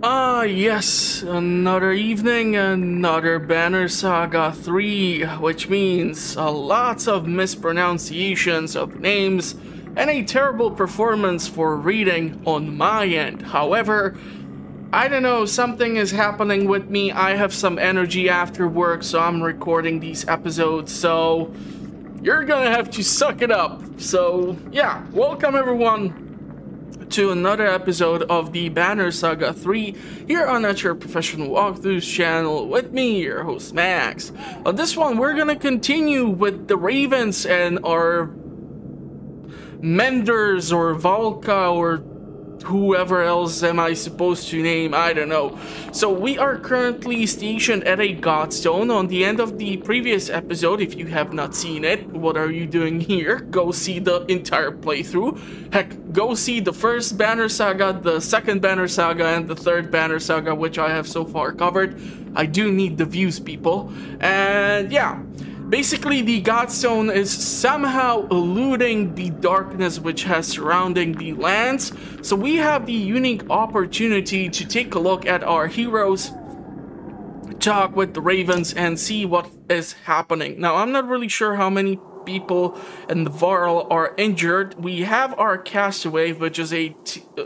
Yes, another evening, another Banner Saga 3, which means lots of mispronunciations of names and a terrible performance for reading on my end. However, I don't know, something is happening with me. I have some energy after work, so I'm recording these episodes, so you're gonna have to suck it up. So, yeah, welcome everyone to another episode of the Banner Saga 3 here on your professional walkthroughs channel with me, your host Max. On this one, we're gonna continue with the Ravens and our Menders or Valka or whoever else am I supposed to name, I don't know. So we are currently stationed at a Godstone on the end of the previous episode. If you have not seen it, what are you doing here? Go see the entire playthrough. Heck, go see the first Banner Saga, the second Banner Saga, and the third Banner Saga, which I have so far covered. I do need the views, people. And yeah. Basically, the Godstone is somehow eluding the darkness which has surrounding the lands, so we have the unique opportunity to take a look at our heroes, talk with the Ravens, and see what is happening. Now, I'm not really sure how many people in the Varl are injured. We have our Castaway, which is a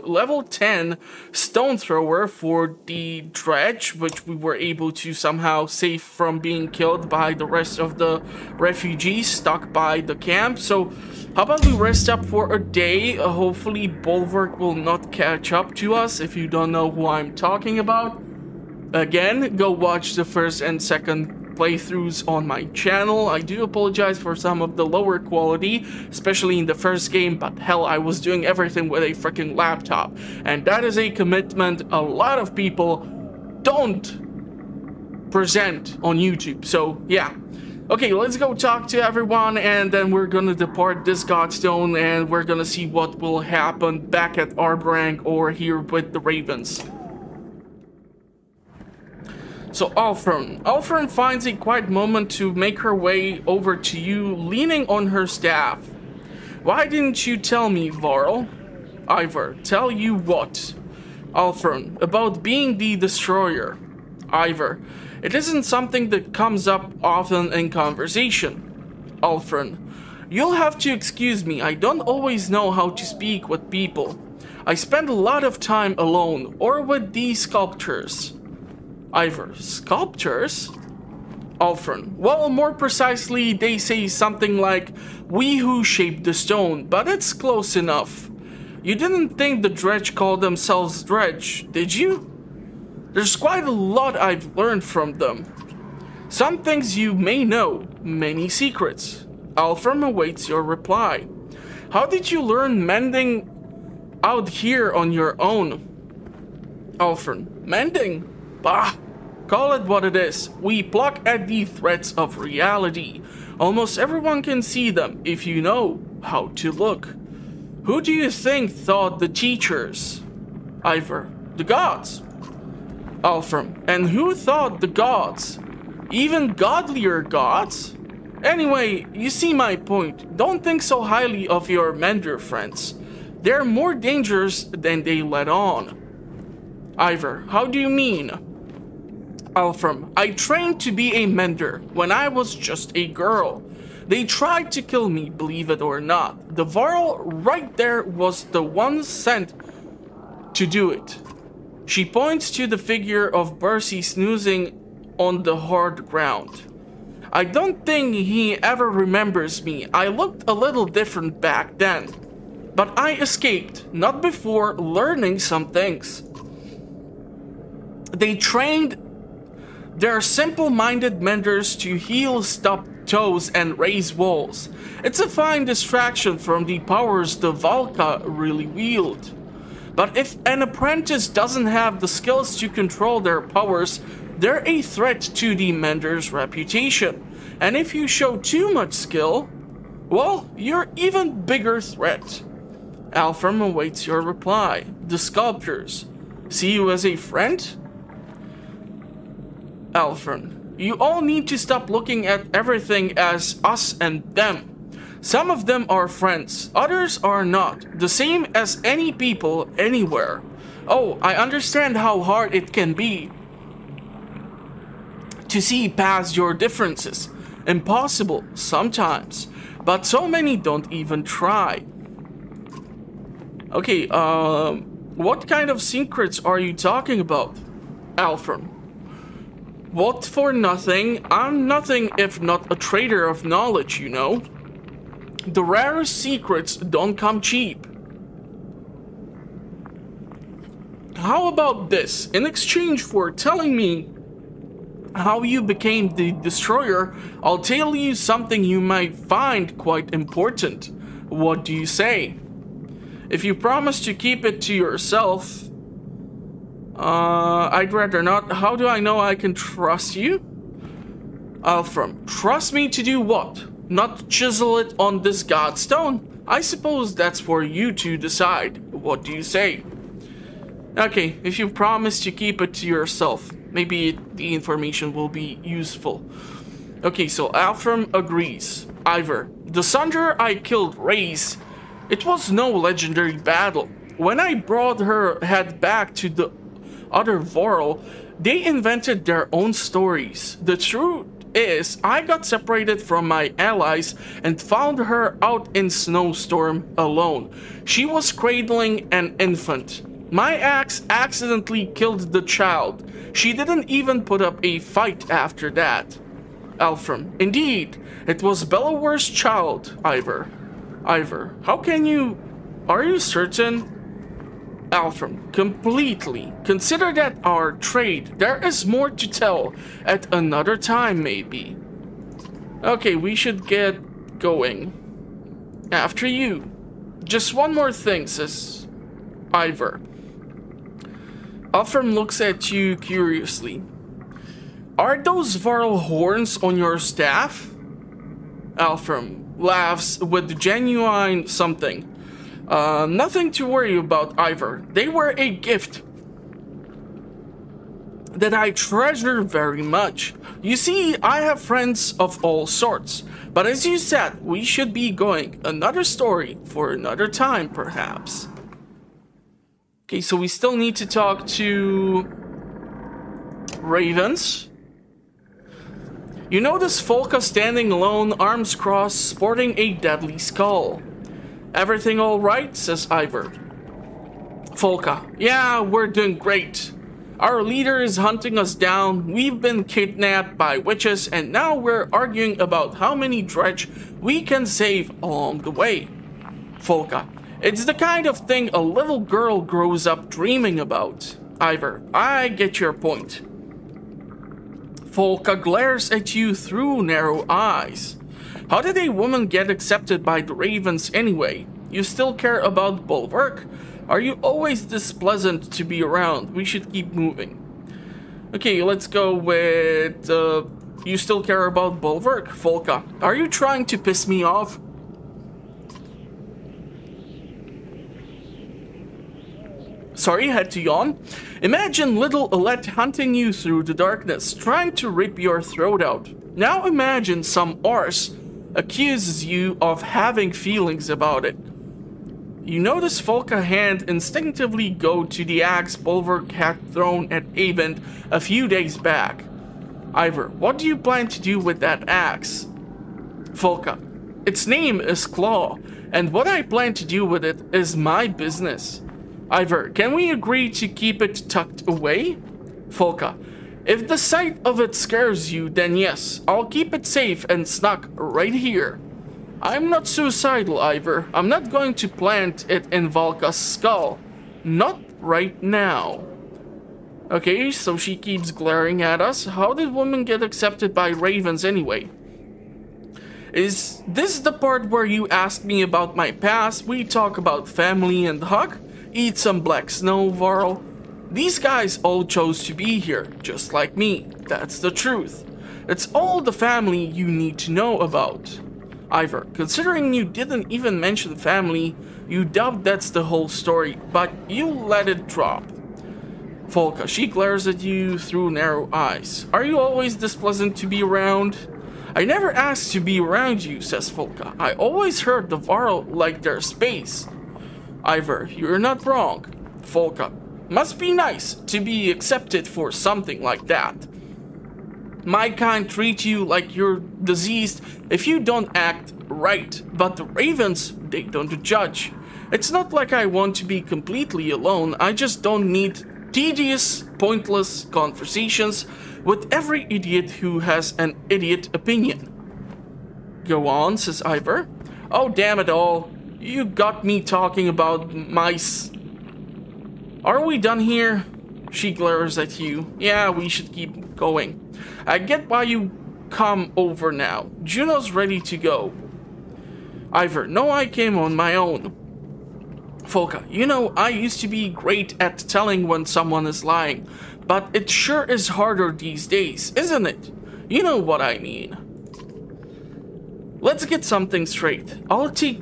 level 10 stone thrower for the dredge, which we were able to somehow save from being killed by the rest of the refugees stuck by the camp. So how about we rest up for a day? Hopefully Bolverk will not catch up to us. If you don't know who I'm talking about, again, go watch the first and second playthroughs on my channel. I do apologize for some of the lower quality, especially in the first game, but hell, I was doing everything with a freaking laptop, and that is a commitment a lot of people don't present on YouTube. So yeah, okay, let's go talk to everyone, and then we're gonna depart this Godstone, and we're gonna see what will happen back at Arbrang or here with the Ravens. So Alfred finds a quiet moment to make her way over to you, leaning on her staff. Why didn't you tell me, Varl? Ivor, tell you what? Alfred, about being the destroyer. Ivor, it isn't something that comes up often in conversation. Alfred, you'll have to excuse me, I don't always know how to speak with people. I spend a lot of time alone, or with these sculptures. Ivor, sculptures? Alfred, well, more precisely, they say something like, we who shaped the stone, but it's close enough. You didn't think the dredge called themselves dredge, did you? There's quite a lot I've learned from them. Some things you may know, many secrets. Alfred awaits your reply. How did you learn mending out here on your own? Alfred, mending? Bah! Call it what it is. We pluck at the threads of reality. Almost everyone can see them if you know how to look. Who do you think thought the teachers? Ivor, the gods. Alfred, and who thought the gods? Even godlier gods? Anyway, you see my point. Don't think so highly of your Mender friends. They're more dangerous than they let on. Ivor, how do you mean? Alfred, I trained to be a Mender when I was just a girl. They tried to kill me, believe it or not. The Varl right there was the one sent to do it. She points to the figure of Bercy snoozing on the hard ground. I don't think he ever remembers me. I looked a little different back then. But I escaped, not before learning some things. They trained their simple-minded Menders to heal stubbed toes and raise walls. It's a fine distraction from the powers the Valka really wield. But if an apprentice doesn't have the skills to control their powers, they're a threat to the Mender's reputation. And if you show too much skill, well, you're an even bigger threat. Alfred awaits your reply. The sculptors see you as a friend? Alfred, you all need to stop looking at everything as us and them. Some of them are friends, others are not, the same as any people anywhere. Oh, I understand how hard it can be to see past your differences. Impossible sometimes, but so many don't even try. Okay, what kind of secrets are you talking about, Alfram? What for nothing? I'm nothing if not a trader of knowledge, you know. The rarest secrets don't come cheap. How about this? In exchange for telling me how you became the destroyer, I'll tell you something you might find quite important. What do you say? If you promise to keep it to yourself, I'd rather not. How do I know I can trust you? Alfram, trust me to do what? Not chisel it on this godstone? I suppose that's for you to decide. What do you say? Okay, if you promise to keep it to yourself, maybe the information will be useful. Okay, so Alfram agrees. Ivor, the Sunder I killed Raze. It was no legendary battle. When I brought her head back to the other Vorl, they invented their own stories. The truth is, I got separated from my allies and found her out in Snowstorm alone. She was cradling an infant. My axe accidentally killed the child. She didn't even put up a fight after that. Alfram, indeed, it was Bellower's child, Ivor. Ivor, how can you... Are you certain? Alfram, completely. Consider that our trade. There is more to tell at another time, maybe. Okay, we should get going. After you. Just one more thing, says Ivor. Alfram looks at you curiously. Are those Varl horns on your staff? Alfram laughs with genuine something. Nothing to worry about, Ivor. They were a gift that I treasure very much. You see, I have friends of all sorts. But as you said, we should be going. Another story for another time, perhaps. Okay, so we still need to talk to Ravens. You notice Folka standing alone, arms crossed, sporting a deadly skull. Everything all right? Says Ivor. Folka, yeah, we're doing great. Our leader is hunting us down, we've been kidnapped by witches, and now we're arguing about how many dredge we can save along the way. Folka, it's the kind of thing a little girl grows up dreaming about. Ivor, I get your point. Folka glares at you through narrow eyes. How did a woman get accepted by the Ravens anyway? You still care about Bolverk? Are you always this pleasant to be around? We should keep moving. Okay, let's go with... you still care about Bolverk? Folka, are you trying to piss me off? Sorry, had to yawn. Imagine little Alette hunting you through the darkness, trying to rip your throat out. Now imagine some arse accuses you of having feelings about it. You notice Folka's hand instinctively go to the axe Bolverk had thrown at Avent a few days back. Ivor, what do you plan to do with that axe? Folka, its name is Claw, and what I plan to do with it is my business. Ivor, can we agree to keep it tucked away? Folka, if the sight of it scares you, then yes, I'll keep it safe and snuck right here. I'm not suicidal, Ivor. I'm not going to plant it in Valka's skull. Not right now. Okay, so she keeps glaring at us. How did women get accepted by Ravens anyway? Is this the part where you ask me about my past? We talk about family and hug? Eat some black snow, Varl. These guys all chose to be here, just like me. That's the truth. It's all the family you need to know about. Ivor, considering you didn't even mention family, you doubt that's the whole story, but you let it drop. Folka, she glares at you through narrow eyes. Are you always this pleasant to be around? I never asked to be around you, says Folka. I always heard the Varl like their space. Ivor, you're not wrong. Folka, Must be nice to be accepted for something like that. My kind treat you like you're diseased if you don't act right, but the ravens, they don't judge. It's not like I want to be completely alone, I just don't need tedious, pointless conversations with every idiot who has an idiot opinion. Go on, says Ivor. Oh, damn it all. You got me talking about mice. Are we done here? She glares at you. Yeah, we should keep going. I get why you come over now. Juno's ready to go. Ivor, no, I came on my own. Volka, you know, I used to be great at telling when someone is lying, but it sure is harder these days, isn't it? You know what I mean. Let's get something straight. I'll take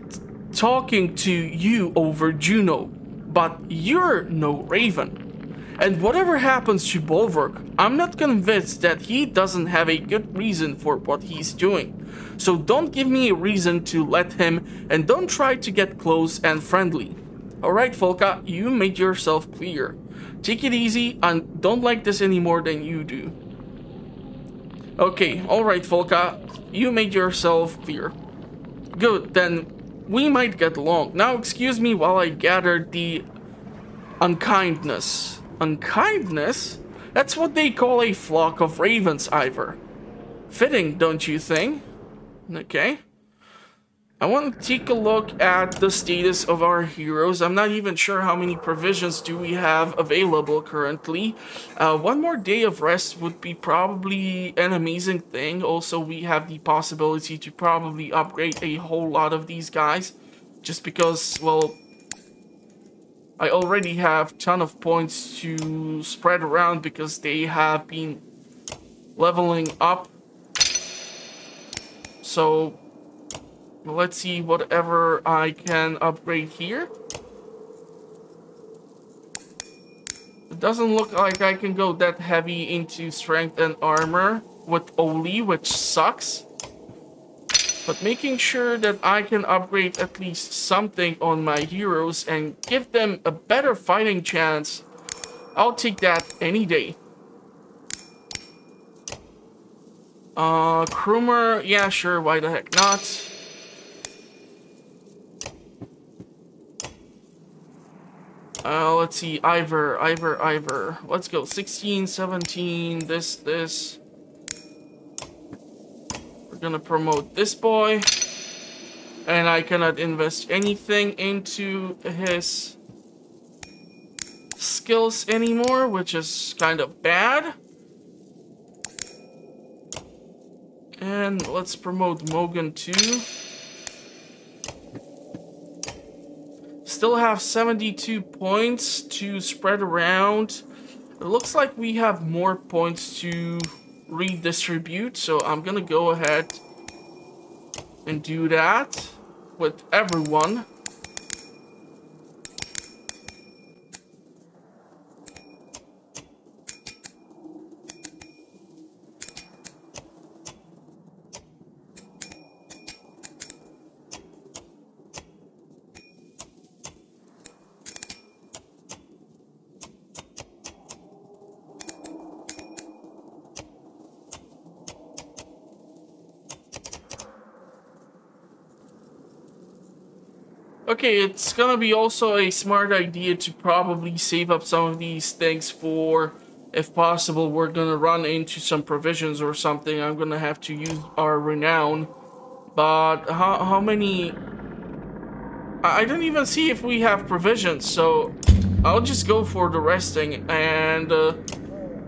talking to you over Juno, but you're no raven. And whatever happens to Bolverk, I'm not convinced that he doesn't have a good reason for what he's doing. So don't give me a reason to let him, and don't try to get close and friendly. Alright, Volka, you made yourself clear. Take it easy, I don't like this any more than you do. Okay, alright, Volka, you made yourself clear. Good, then we might get along. Now excuse me while I gather the unkindness. Unkindness? That's what they call a flock of ravens, Ivor. Fitting, don't you think? Okay. I want to take a look at the status of our heroes. I'm not even sure how many provisions do we have available currently. One more day of rest would be probably an amazing thing. Also, we have the possibility to probably upgrade a whole lot of these guys. Just because, well, I already have a ton of points to spread around because they have been leveling up. So let's see whatever I can upgrade here. It doesn't look like I can go that heavy into strength and armor with Oli, which sucks. But making sure that I can upgrade at least something on my heroes and give them a better fighting chance, I'll take that any day. Krumer, yeah, sure, why the heck not? Let's see, Ivor. Let's go, 16, 17, this. We're gonna promote this boy. And I cannot invest anything into his skills anymore, which is kind of bad. And let's promote Mogan too. Still have 72 points to spread around. It looks like we have more points to redistribute, so I'm gonna go ahead and do that with everyone. Okay, it's gonna be also a smart idea to probably save up some of these things for, if possible, we're gonna run into some provisions or something. I'm gonna have to use our renown. But how many? I don't even see if we have provisions, so I'll just go for the resting, and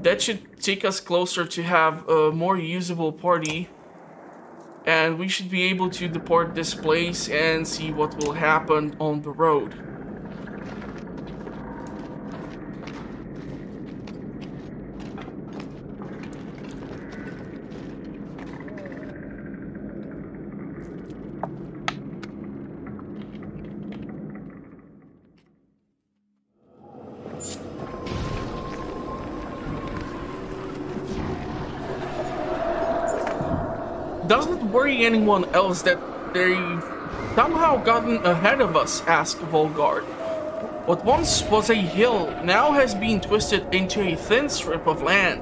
that should take us closer to have a more usable party. And we should be able to depart this place and see what will happen on the road. Doesn't worry anyone else that they've somehow gotten ahead of us, asked Volgard. What once was a hill now has been twisted into a thin strip of land,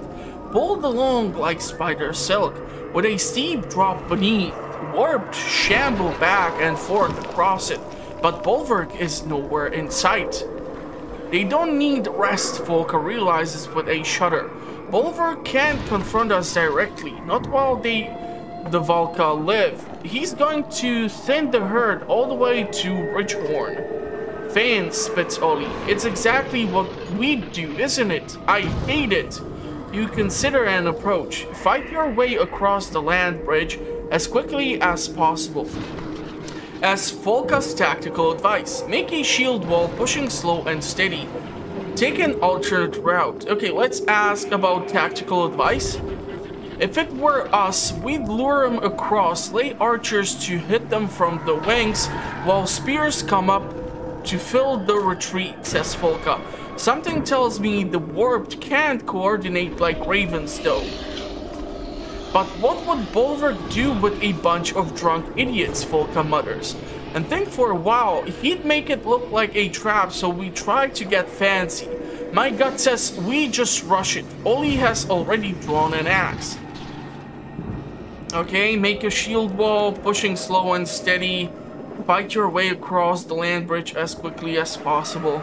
pulled along like spider silk, with a steep drop beneath. Warped shamble back and forth across it, but Bolverk is nowhere in sight. They don't need rest, Volka realizes with a shudder. Bolverk can't confront us directly, not while the Volka live. He's going to thin the herd all the way to Ridgehorn. Fane, spits Ollie. It's exactly what we do, isn't it? I hate it. You consider an approach. Fight your way across the land bridge as quickly as possible. As Volka's tactical advice, make a shield wall pushing slow and steady. Take an alternate route. Okay, let's ask about tactical advice. If it were us, we'd lure them across, lay archers to hit them from the wings, while spears come up to fill the retreat, says Volka. Something tells me the warped can't coordinate like ravens though. But what would Bolverk do with a bunch of drunk idiots, Volka mutters. And think for a while, he'd make it look like a trap, so we try to get fancy. My gut says we just rush it. Ollie has already drawn an axe. Okay, make a shield wall, pushing slow and steady. Fight your way across the land bridge as quickly as possible.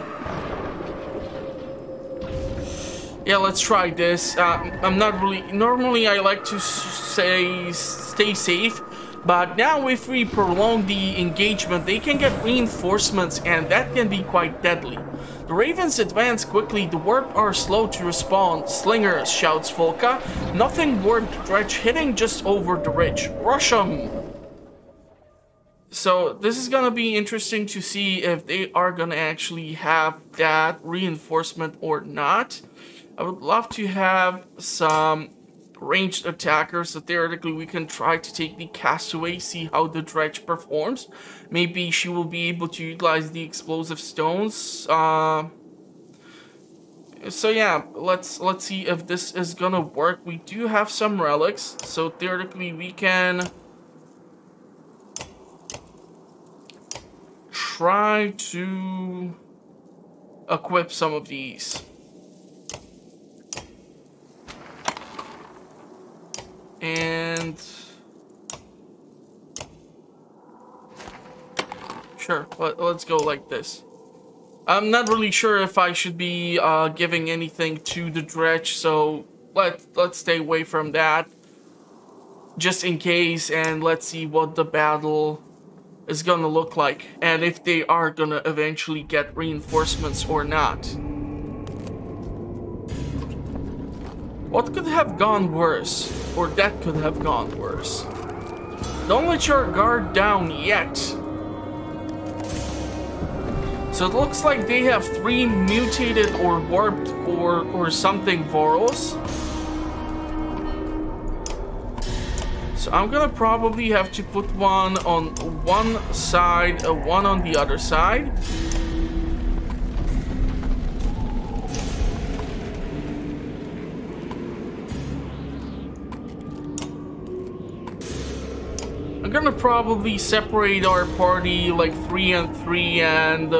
Yeah, let's try this. I'm not really... Normally, I like to say stay safe. But now if we prolong the engagement, they can get reinforcements and that can be quite deadly. The ravens advance quickly, the warp are slow to respond. Slingers, shouts Volka. Nothing warped dredge hitting just over the ridge. Rush 'em! So this is gonna be interesting to see if they are gonna actually have that reinforcement or not. I would love to have some ranged attackers, so theoretically we can try to take the castaway, see how the dredge performs. Maybe she will be able to utilize the explosive stones. So yeah, let's see if this is gonna work. We do have some relics, so theoretically we can try to equip some of these. And sure, let's go like this. I'm not really sure if I should be giving anything to the dredge, so let's stay away from that just in case, and let's see what the battle is gonna look like and if they are gonna eventually get reinforcements or not. What could have gone worse? Or that could have gone worse. Don't let your guard down yet. So it looks like they have 3 mutated or warped or something Vorals. So I'm gonna probably have to put one on one side, one on the other side. I'm gonna probably separate our party like 3 and 3 and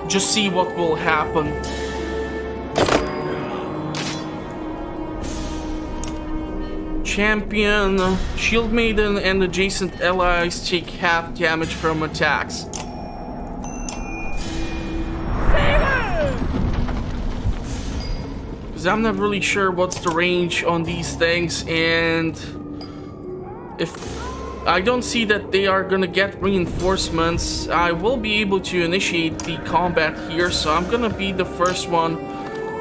just see what will happen. Champion, Shield Maiden and adjacent allies take half damage from attacks. Because I'm not really sure what's the range on these things, and if I don't see that they are gonna get reinforcements, I will be able to initiate the combat here, so I'm gonna be the first one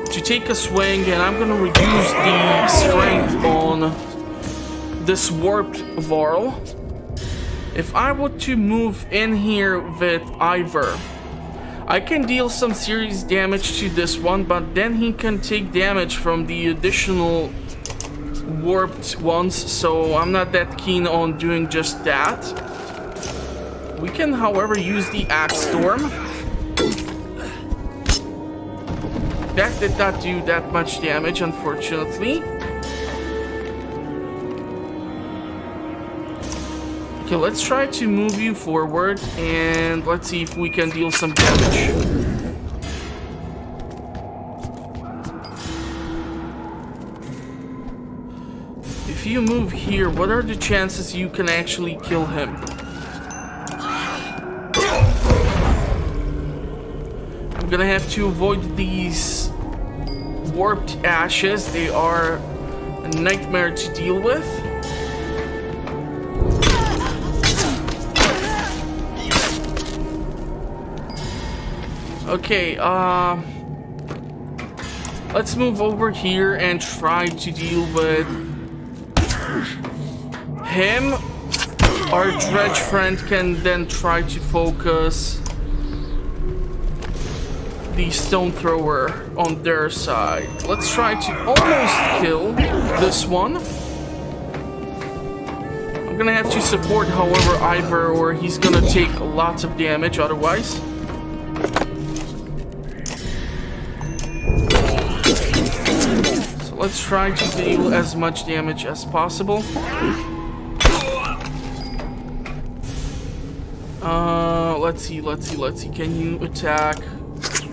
to take a swing, and I'm gonna reduce the strength on this warped Varl. If I were to move in here with Ivor, I can deal some serious damage to this one, but then he can take damage from the additional warped ones, so I'm not that keen on doing just that. We can, however, use the Axe Storm. That did not do that much damage, unfortunately. Okay, let's try to move you forward and let's see if we can deal some damage. If you move here, what are the chances you can actually kill him? I'm gonna have to avoid these warped ashes. They are a nightmare to deal with. Okay, let's move over here and try to deal with him. Our dredge friend can then try to focus the stone thrower on their side. Let's try to almost kill this one. I'm gonna have to support, however, Ivor, or he's gonna take lots of damage otherwise. Let's try to deal as much damage as possible. Let's see. Can you attack?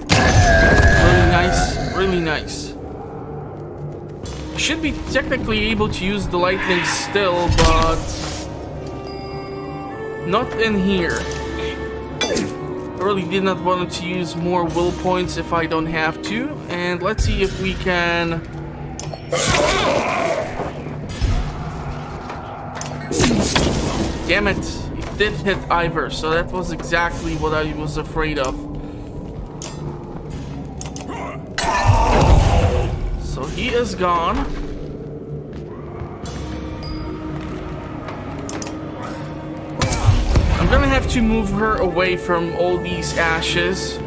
Really nice, really nice. Should be technically able to use the lightning still, but not in here. I really did not want to use more will points if I don't have to. And let's see if we can... Damn it, it did hit Ivor, so that was exactly what I was afraid of. So he is gone. I'm gonna have to move her away from all these ashes.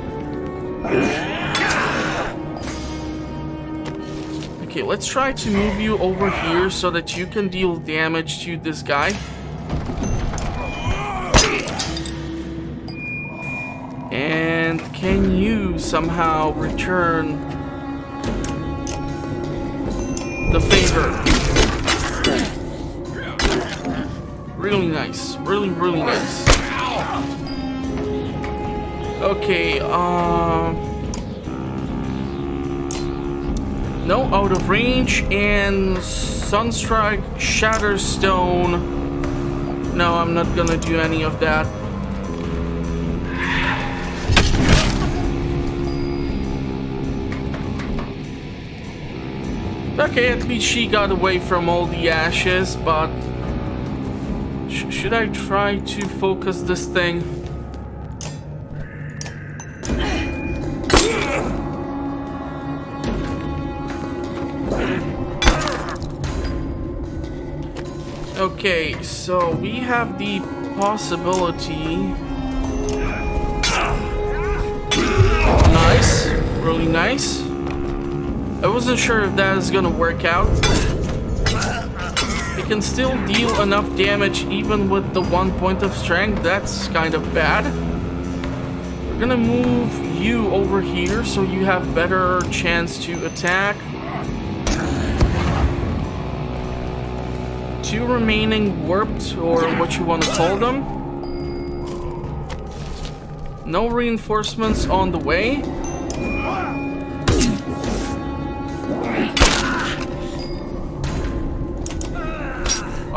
Okay, let's try to move you over here so that you can deal damage to this guy. And can you somehow return the favor? Really nice. Really, really nice. Okay, no, out of range, and Sunstrike, Shatterstone. No, I'm not gonna do any of that. Okay, at least she got away from all the ashes, but should I try to focus this thing? Okay, so we have the possibility. Nice, really nice. I wasn't sure if that is gonna work out. It can still deal enough damage even with the 1 point of strength. That's kind of bad. We're gonna move you over here so you have better chance to attack. 2 remaining warped, or what you want to call them. No reinforcements on the way.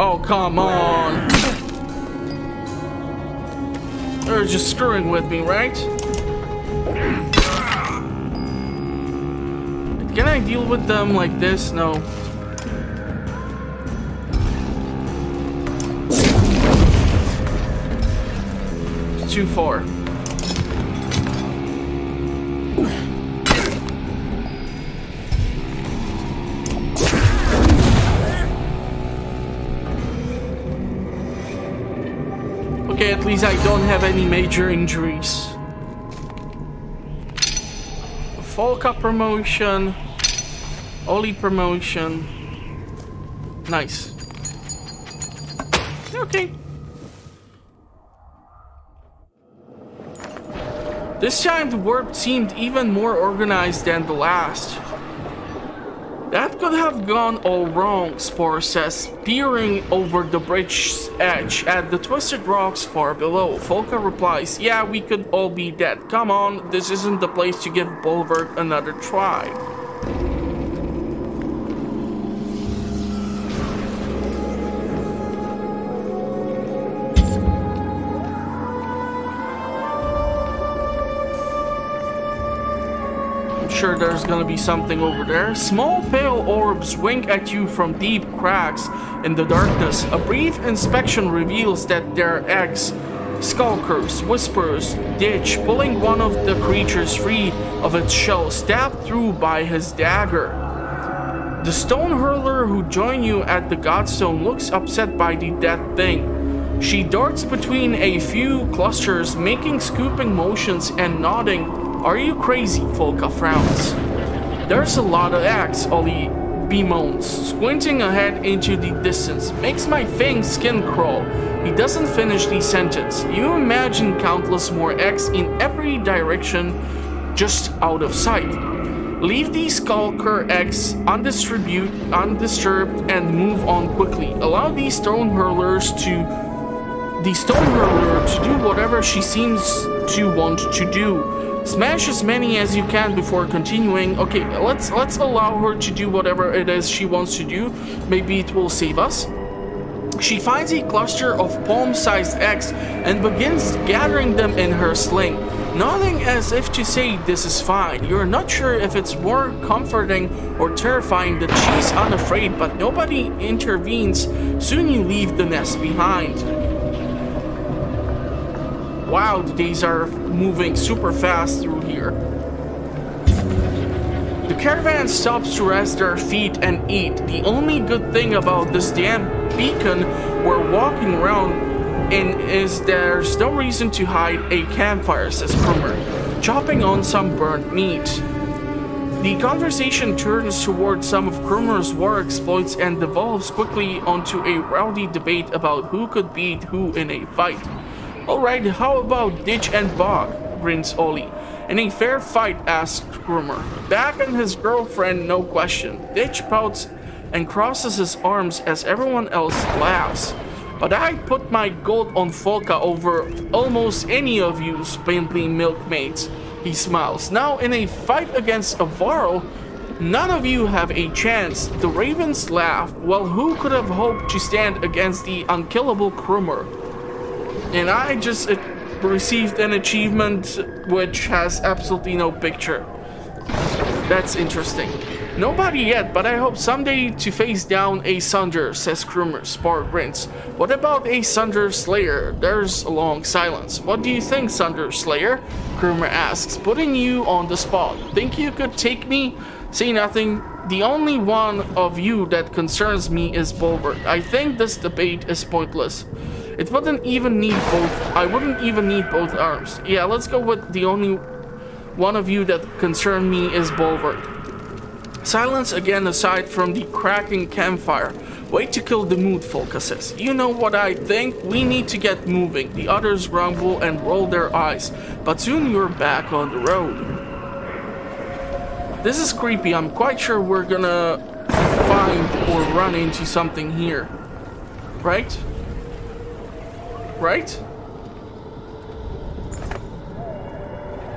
Oh, come on. They're just screwing with me, right? Can I deal with them like this? No. It's too far. Okay, at least I don't have any major injuries. Fall Cup promotion. Oli promotion. Nice. Okay. This time the warp seemed even more organized than the last. That could have gone all wrong, Spore says, peering over the bridge's edge at the twisted rocks far below. Volka replies, yeah, we could all be dead. Come on, this isn't the place to give Bolverk another try. Sure, there's gonna be something over there. Small pale orbs wink at you from deep cracks in the darkness. A brief inspection reveals that they're eggs. Skulkers, whispers, ditch, pulling one of the creatures free of its shell, stabbed through by his dagger. The stone hurler who joined you at the Godstone looks upset by the dead thing. She darts between a few clusters, making scooping motions and nodding. Are you crazy? Volka frowns. There's a lot of eggs, Ollie bemoans, squinting ahead into the distance. Makes my fang skin crawl. He doesn't finish the sentence. You imagine countless more eggs in every direction, just out of sight. Leave these skulker eggs undisturbed and move on quickly. Allow the stone hurler to do whatever she seems to want to do. Smash as many as you can before continuing. Okay, let's allow her to do whatever it is she wants to do. Maybe it will save us. She finds a cluster of palm-sized eggs and begins gathering them in her sling, nodding as if to say this is fine. You're not sure if it's more comforting or terrifying that she's unafraid, but nobody intervenes. Soon you leave the nest behind. Wow, the days are moving super fast through here. The caravan stops to rest their feet and eat. The only good thing about this damn beacon we're walking around in is there's no reason to hide a campfire, says Krummer, chopping on some burnt meat. The conversation turns towards some of Krummer's war exploits and devolves quickly onto a rowdy debate about who could beat who in a fight. Alright, how about Ditch and Bog? Grins Ollie. In a fair fight, asked Krummer. Back on his girlfriend, no question. Ditch pouts and crosses his arms as everyone else laughs. But I'd put my gold on Volka over almost any of you spindly milkmaids. He smiles. Now, in a fight against a Varl, none of you have a chance. The ravens laugh. Well, who could have hoped to stand against the unkillable Krummer? And I just received an achievement which has absolutely no picture. That's interesting. Nobody yet, but I hope someday to face down a Sunder, says Krummer. Spar grins. What about a Sunder Slayer? There's a long silence. What do you think, Sunder Slayer? Krummer asks, putting you on the spot. Think you could take me? Say nothing. The only one of you that concerns me is Bolverk. I think this debate is pointless. It wouldn't even need both. I wouldn't even need both arms. Yeah, let's go with the only one of you that concern me is Bolverk. Silence again aside from the cracking campfire. Way to kill the mood, Volka says. You know what I think? We need to get moving. The others grumble and roll their eyes. But soon you're back on the road. This is creepy. I'm quite sure we're gonna find or run into something here. Right? Right?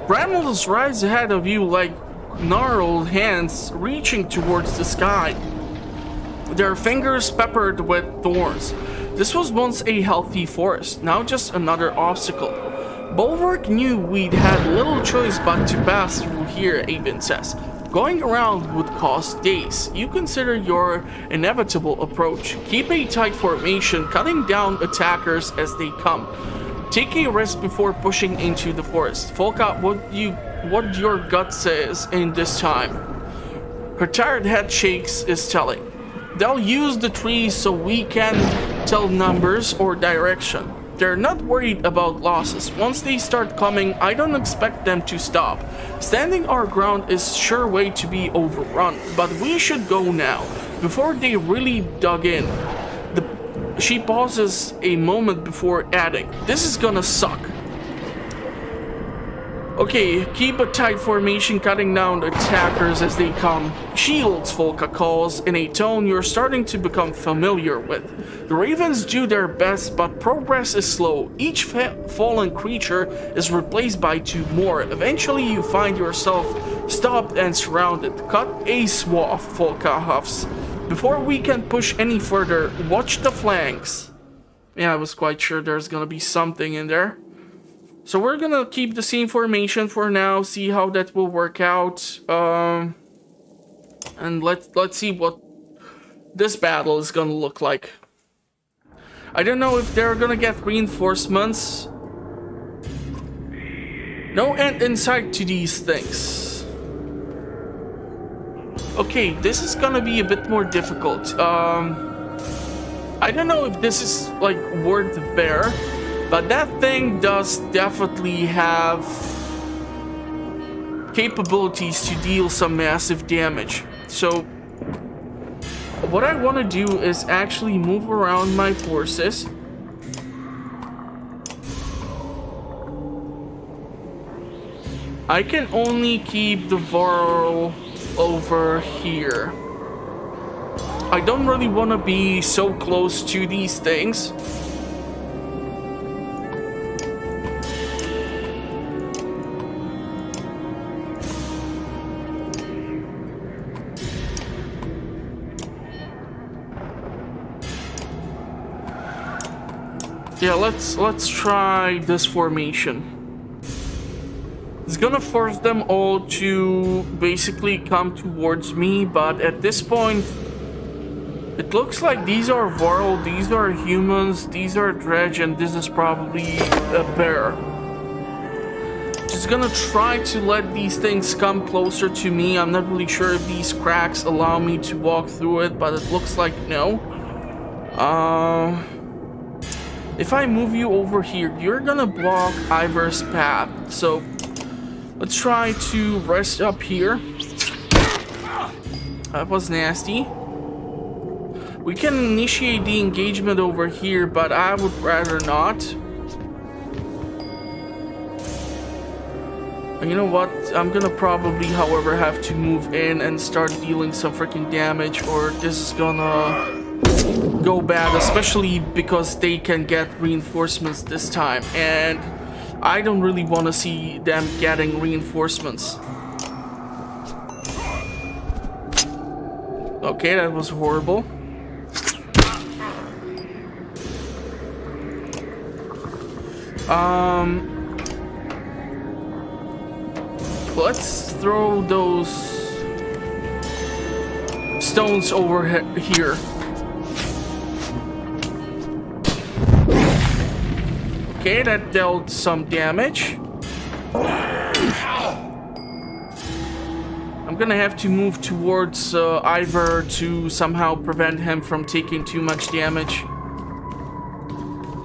Brambles rise ahead of you like gnarled hands reaching towards the sky, their fingers peppered with thorns. This was once a healthy forest, now just another obstacle. Bolverk knew we'd had little choice but to pass through here, Avon says. Going around would cost days. You consider your inevitable approach. Keep a tight formation, cutting down attackers as they come. Take a rest before pushing into the forest. Volka, what your gut says in this time. Her tired head shakes is telling. They'll use the trees so we can tell numbers or direction. They're not worried about losses. Once they start coming, I don't expect them to stop. Standing our ground is sure way to be overrun, but we should go now, before they really dug in. She pauses a moment before adding, this is gonna suck. Okay, keep a tight formation, cutting down the attackers as they come. Shields, Volka calls in a tone you're starting to become familiar with. The Ravens do their best, but progress is slow. Each fallen creature is replaced by 2 more. Eventually, you find yourself stopped and surrounded. Cut a swath, Volka huffs. Before we can push any further, watch the flanks. Yeah, I was quite sure there's gonna be something in there. So we're gonna keep the same formation for now, see how that will work out, and let's see what this battle is gonna look like. I don't know if they're gonna get reinforcements. No end in sight to these things. Okay, this is gonna be a bit more difficult. I don't know if this is like worth the bear. But that thing does definitely have capabilities to deal some massive damage. So what I want to do is actually move around my forces. I can only keep the Varl over here. I don't really want to be so close to these things. Yeah, let's try this formation. It's gonna force them all to basically come towards me, but at this point, it looks like these are Varl, these are humans, these are Dredge, and this is probably a bear. Just gonna try to let these things come closer to me. I'm not really sure if these cracks allow me to walk through it, but it looks like no. If I move you over here, you're gonna block Ivor's path. So let's try to rest up here. That was nasty. We can initiate the engagement over here, but I would rather not. You know what? I'm gonna probably, however, have to move in and start dealing some freaking damage, or this is gonna go bad, especially because they can get reinforcements this time, and I don't really want to see them getting reinforcements. Okay, that was horrible. Let's throw those stones over here. Okay, that dealt some damage. I'm gonna have to move towards Ivor to somehow prevent him from taking too much damage.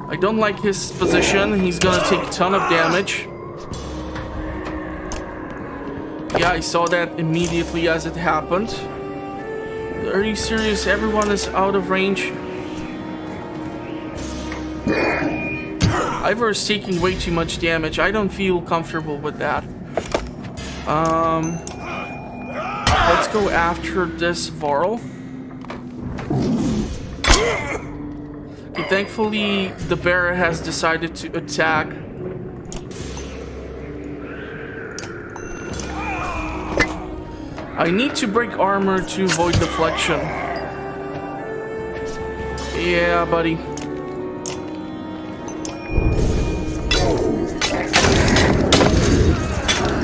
I don't like his position. He's gonna take a ton of damage. Yeah, I saw that immediately as it happened. Are you serious? Everyone is out of range. Ivor is taking way too much damage. I don't feel comfortable with that. Let's go after this Varl. Okay, thankfully, the bear has decided to attack. I need to break armor to avoid deflection. Yeah, buddy.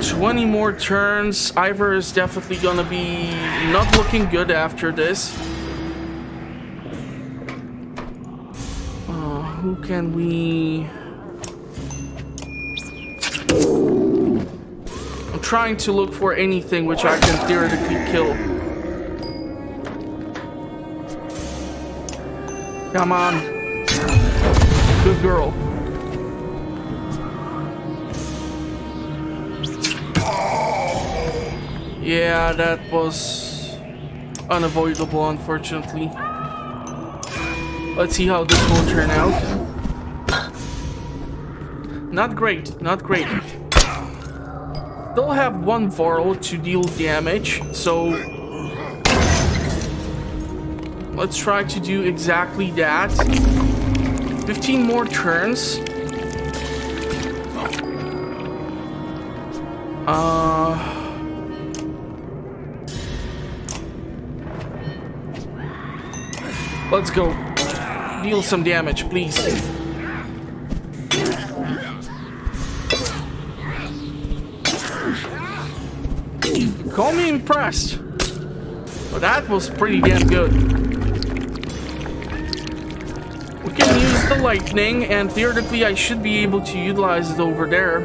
Twenty more turns. Ivor is definitely gonna be not looking good after this. Who can we... I'm trying to look for anything which I can theoretically kill. Come on. Good girl. Yeah, that was unavoidable, unfortunately. Let's see how this will turn out. Not great, not great. still have one Varl to deal damage, so let's try to do exactly that. 15 more turns. Let's go. Deal some damage, please. Call me impressed. But that was pretty damn good. We can use the lightning, and theoretically I should be able to utilize it over there.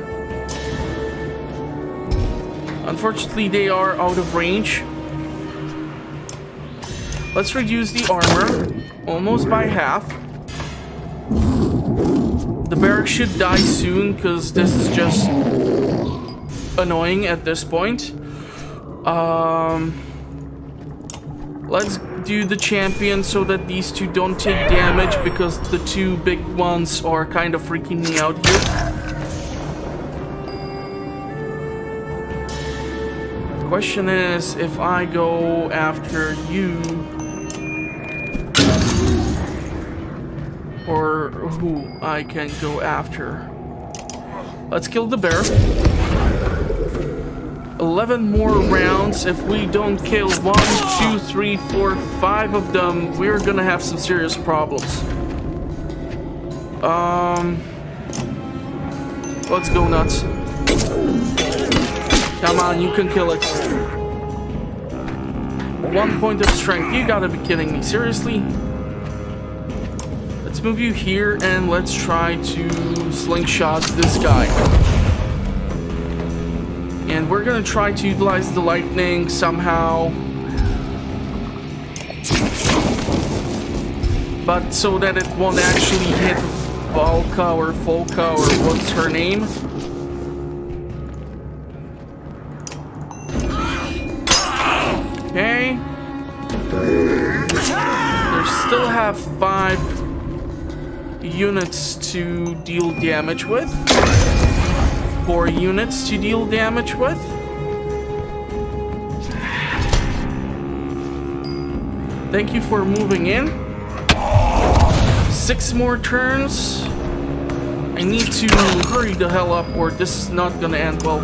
Unfortunately, they are out of range. Let's reduce the armor almost by half. The barrack should die soon because this is just annoying at this point. Let's do the champion so that these two don't take damage because the two big ones are kind of freaking me out here. The question is if I go after you or who I can go after. Let's kill the bear. 11 more rounds. If we don't kill 1, 2, 3, 4, 5 of them, we're gonna have some serious problems. Let's go nuts. Come on, you can kill it. 1 point of strength. You gotta be kidding me. Seriously? Let's move you here and let's try to slingshot this guy. And we're gonna try to utilize the lightning somehow. But so that it won't actually hit Volka or Volka or what's her name. Okay. They still have 5 units to deal damage with. 4 units to deal damage with. Thank you for moving in. 6 more turns. I need to hurry the hell up or this is not gonna end well.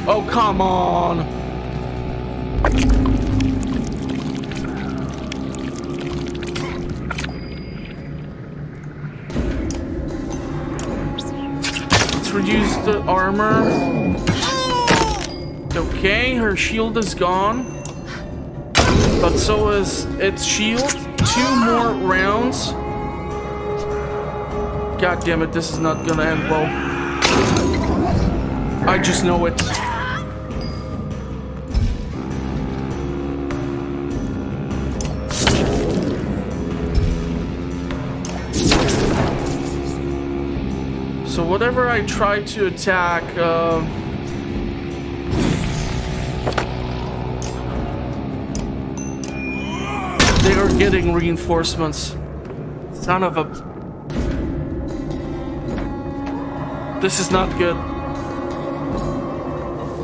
Oh, come on. Reduce the armor. Okay, her shield is gone. But so is its shield. 2 more rounds. God damn it, this is not gonna end well. I just know it. So whatever I try to attack, they are getting reinforcements. Son of a... This is not good.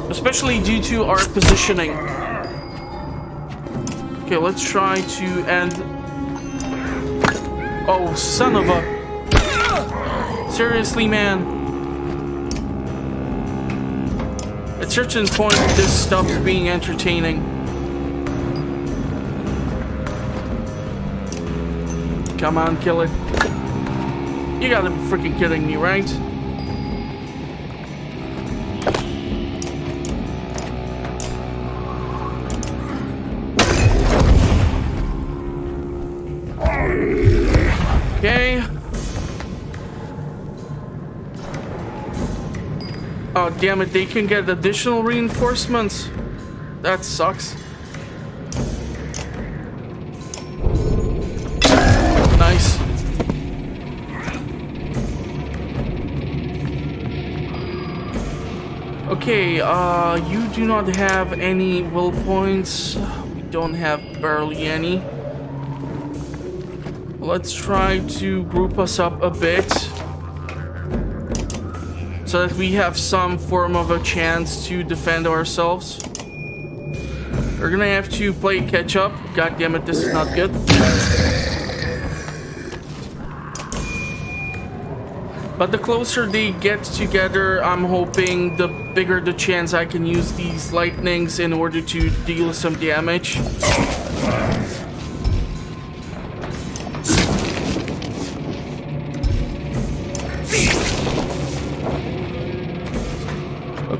Especially due to our positioning. Okay, let's try to end... Oh, son of a... Seriously, man. At a certain point, this stops being entertaining. Come on, kill it. You gotta be freaking kidding me, right? Okay. Oh, damn it, they can get additional reinforcements. That sucks. Nice. Okay, you do not have any will points. We don't have barely any. Let's try to group us up a bit so that we have some form of a chance to defend ourselves. We're gonna have to play catch up. God damn it, this is not good. But the closer they get together, I'm hoping the bigger the chance I can use these lightnings in order to deal some damage.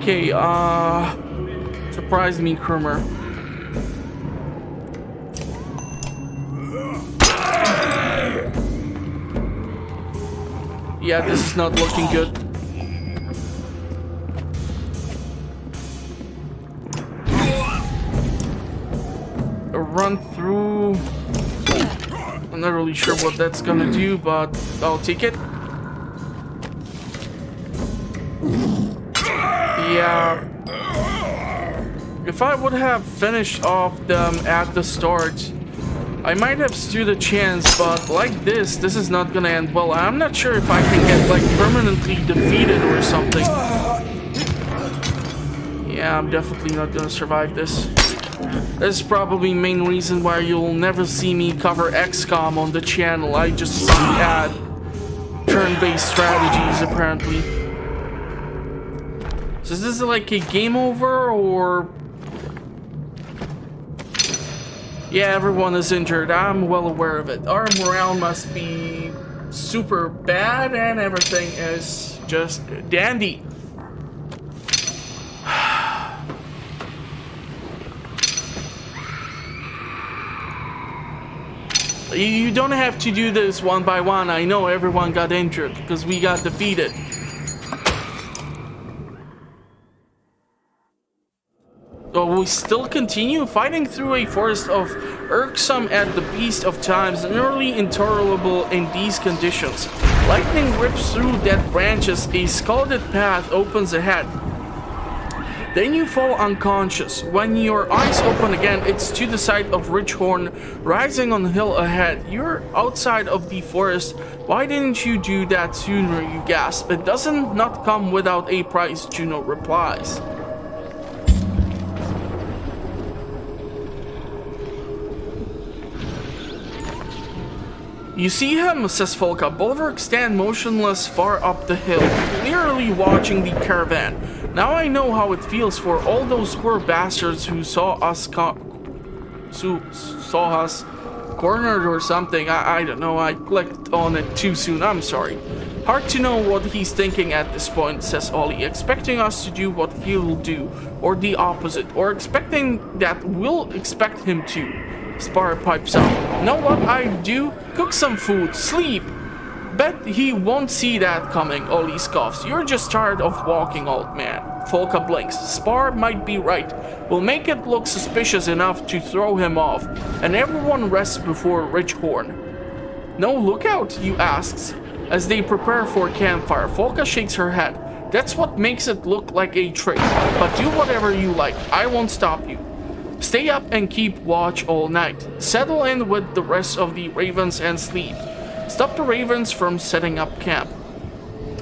Okay, surprise me, Krummer. Yeah, this is not looking good. A run through. I'm not really sure what that's gonna do, but I'll take it. Yeah. If I would have finished off them at the start, I might have stood a chance, but like this is not gonna end well. I'm not sure if I can get like permanently defeated or something. Yeah, I'm definitely not gonna survive this. This is probably the main reason why you'll never see me cover XCOM on the channel. I just add turn-based strategies, apparently. So is this like a game over, or... Yeah, everyone is injured. I'm well aware of it. Our morale must be super bad and everything is just dandy. You don't have to do this one by one. I know everyone got injured because we got defeated. Oh, we still continue fighting through a forest of irksome at the beast of times, nearly intolerable in these conditions. Lightning rips through dead branches, a scalded path opens ahead. Then you fall unconscious. When your eyes open again, it's to the side of Ridgehorn, rising on the hill ahead. You're outside of the forest. Why didn't you do that sooner, you gasp. It doesn't not come without a price, Juno replies. You see him, says Folka. Bolverk stand motionless far up the hill, clearly watching the caravan. Now I know how it feels for all those poor bastards who saw us cornered or something. I don't know, I clicked on it too soon, I'm sorry. Hard to know what he's thinking at this point, says Ollie, expecting us to do what he'll do, or the opposite, or expecting that we'll expect him to. Spar pipes up. Know what I'd do? Cook some food, sleep. Bet he won't see that coming, Ollie scoffs. You're just tired of walking, old man. Folka blinks. Spar might be right. We'll make it look suspicious enough to throw him off, and everyone rests before Ridgehorn. No lookout, you asks, as they prepare for campfire. Folka shakes her head. That's what makes it look like a trick, but do whatever you like. I won't stop you. Stay up and keep watch all night. Settle in with the rest of the ravens and sleep. Stop the ravens from setting up camp.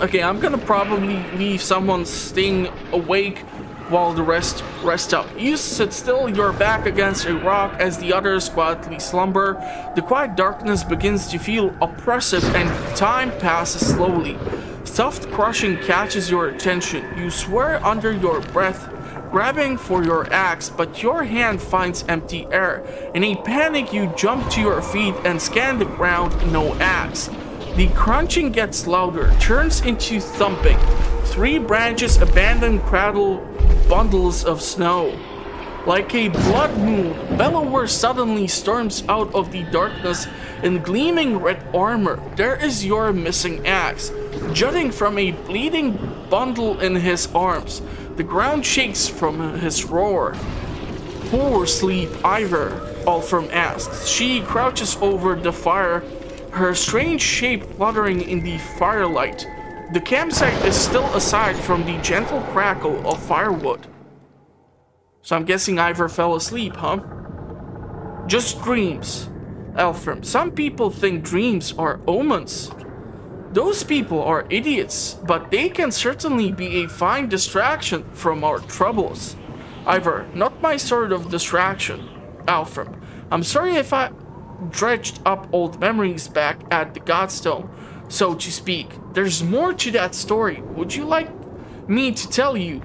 Okay, I'm gonna probably leave someone staying awake while the rest up. You sit still, your back against a rock as the others quietly slumber. The quiet darkness begins to feel oppressive and time passes slowly. Soft crushing catches your attention. You swear under your breath, grabbing for your axe, but your hand finds empty air. In a panic, you jump to your feet and scan the ground, no axe. The crunching gets louder, turns into thumping. 3 branches abandon cradle bundles of snow. Like a blood moon, Bellower suddenly storms out of the darkness in gleaming red armor. There is your missing axe, jutting from a bleeding bundle in his arms. The ground shakes from his roar. Poor sleep, Ivor, Alfram asks. She crouches over the fire, her strange shape fluttering in the firelight. The campsite is still aside from the gentle crackle of firewood. So I'm guessing Ivor fell asleep, huh? Just dreams. Alfram, some people think dreams are omens. Those people are idiots, but they can certainly be a fine distraction from our troubles. Ivor, not my sort of distraction. Alfram, I'm sorry if I dredged up old memories back at the Godstone, so to speak. There's more to that story. Would you like me to tell you?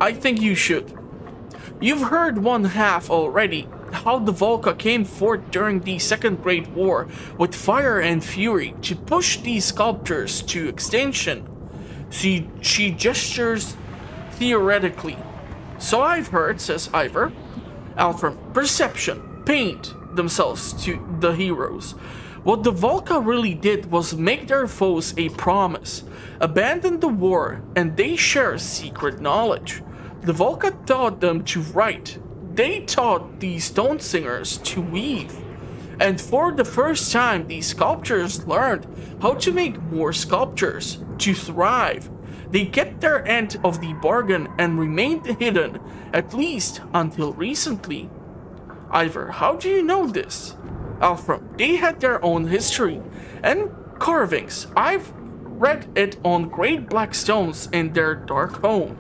I think you should. You've heard one half already, how the Volca came forth during the Second Great War with fire and fury to push these sculptures to extinction. She gestures theoretically. So I've heard, says Ivor. Alfram, perception, paint themselves to the heroes. What the Volca really did was make their foes a promise, abandon the war, and they share secret knowledge. The Volca taught them to write. They taught the stone singers to weave. And for the first time, these sculptors learned how to make more sculptures, to thrive. They kept their end of the bargain and remained hidden, at least until recently. Ivor, how do you know this? Alfram, they had their own history and carvings. I've read it on great black stones in their dark home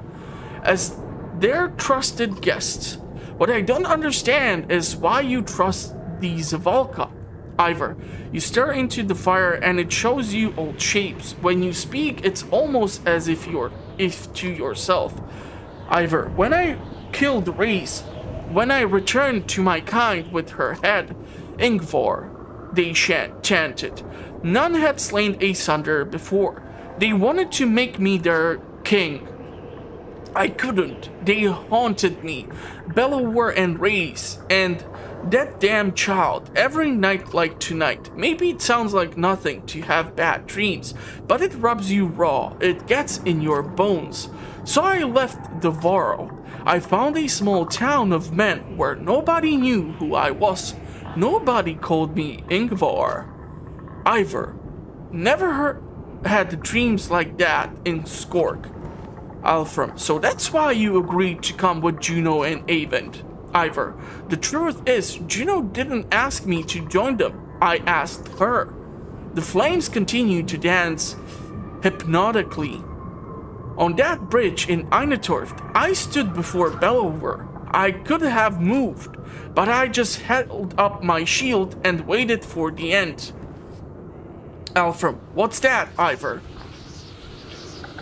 as their trusted guests. What I don't understand is why you trust these Volca. Ivor, you stare into the fire and it shows you old shapes. When you speak, it's almost as if to yourself. Ivor, when I killed Reese, when I returned to my kind with her head, Ingvar, they chanted. None had slain Asunder before. They wanted to make me their king. I couldn't. They haunted me, Bellower and Reese, and that damn child, every night like tonight. Maybe it sounds like nothing to have bad dreams, but it rubs you raw. It gets in your bones. So I left the Varl. I found a small town of men where nobody knew who I was. Nobody called me Ingvar. Ivor, never had dreams like that in Skork. Alfram, so that's why you agreed to come with Juno and Avent. Ivor, the truth is, Juno didn't ask me to join them. I asked her. The flames continued to dance hypnotically. On that bridge in Einatorft, I stood before Bellower. I could have moved, but I just held up my shield and waited for the end. Alfram, what's that, Ivor?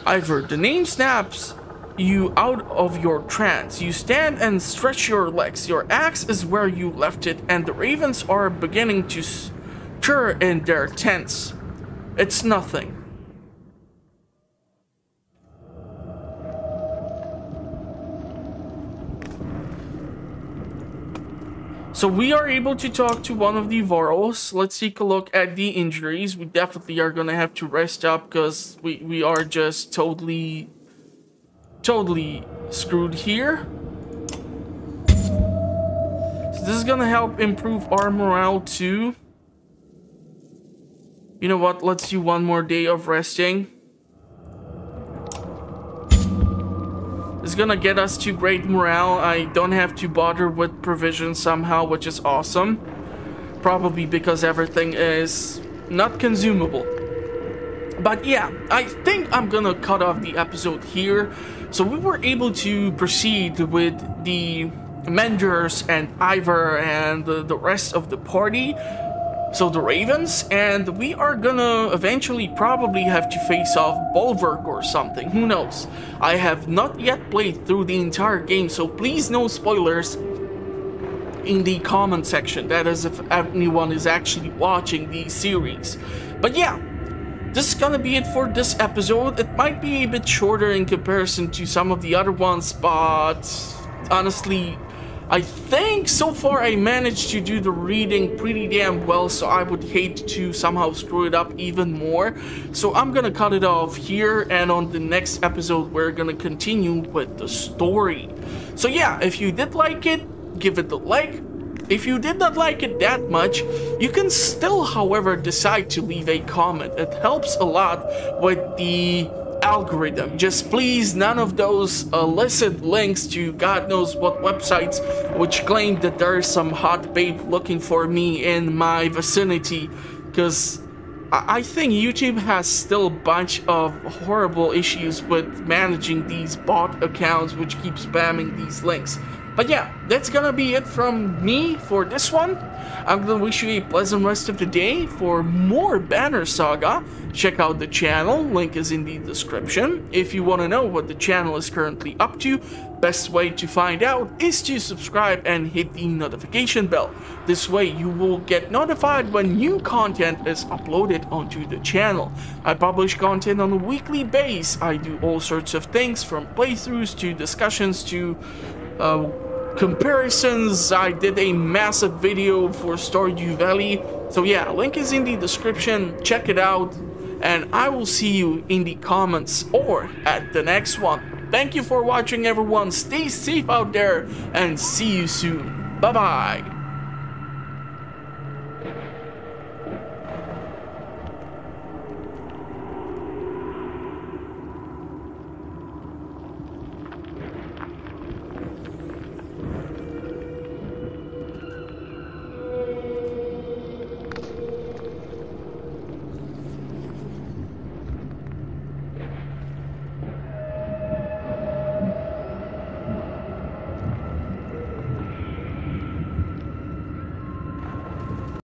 Ivor, the name snaps you out of your trance. You stand and stretch your legs. Your axe is where you left it, and the ravens are beginning to stir in their tents. It's nothing. So we are able to talk to one of the Varls. Let's take a look at the injuries. We definitely are gonna have to rest up because we are just totally screwed here. So this is gonna help improve our morale too. You know what? Let's do one more day of resting. It's gonna get us to great morale. I don't have to bother with provisions somehow, which is awesome. Probably because everything is not consumable. But yeah, I think I'm gonna cut off the episode here. So we were able to proceed with the Menders and Ivor and the rest of the party. So the Ravens, and we are gonna eventually probably have to face off Bolverk or something, who knows. I have not yet played through the entire game, so please no spoilers in the comment section. That is if anyone is actually watching the series. But yeah, this is gonna be it for this episode. It might be a bit shorter in comparison to some of the other ones, but honestly, I think so far I managed to do the reading pretty damn well, so I would hate to somehow screw it up even more. So I'm gonna cut it off here, and on the next episode we're gonna continue with the story. So yeah, if you did like it, give it a like. If you did not like it that much, you can still, however, decide to leave a comment. It helps a lot with the algorithm. Just please, none of those illicit links to God knows what websites which claim that there is some hot babe looking for me in my vicinity, because I think YouTube has still a bunch of horrible issues with managing these bot accounts which keep spamming these links. But yeah, that's gonna be it from me for this one. I'm gonna wish you a pleasant rest of the day. For more Banner Saga, check out the channel, link is in the description. If you want to know what the channel is currently up to, best way to find out is to subscribe and hit the notification bell. This way you will get notified when new content is uploaded onto the channel. I publish content on a weekly basis. I do all sorts of things, from playthroughs to discussions to comparisons. I did a massive video for Stardew Valley. So yeah, link is in the description, check it out, and I will see you in the comments or at the next one. Thank you for watching, everyone. Stay safe out there and see you soon. Bye bye.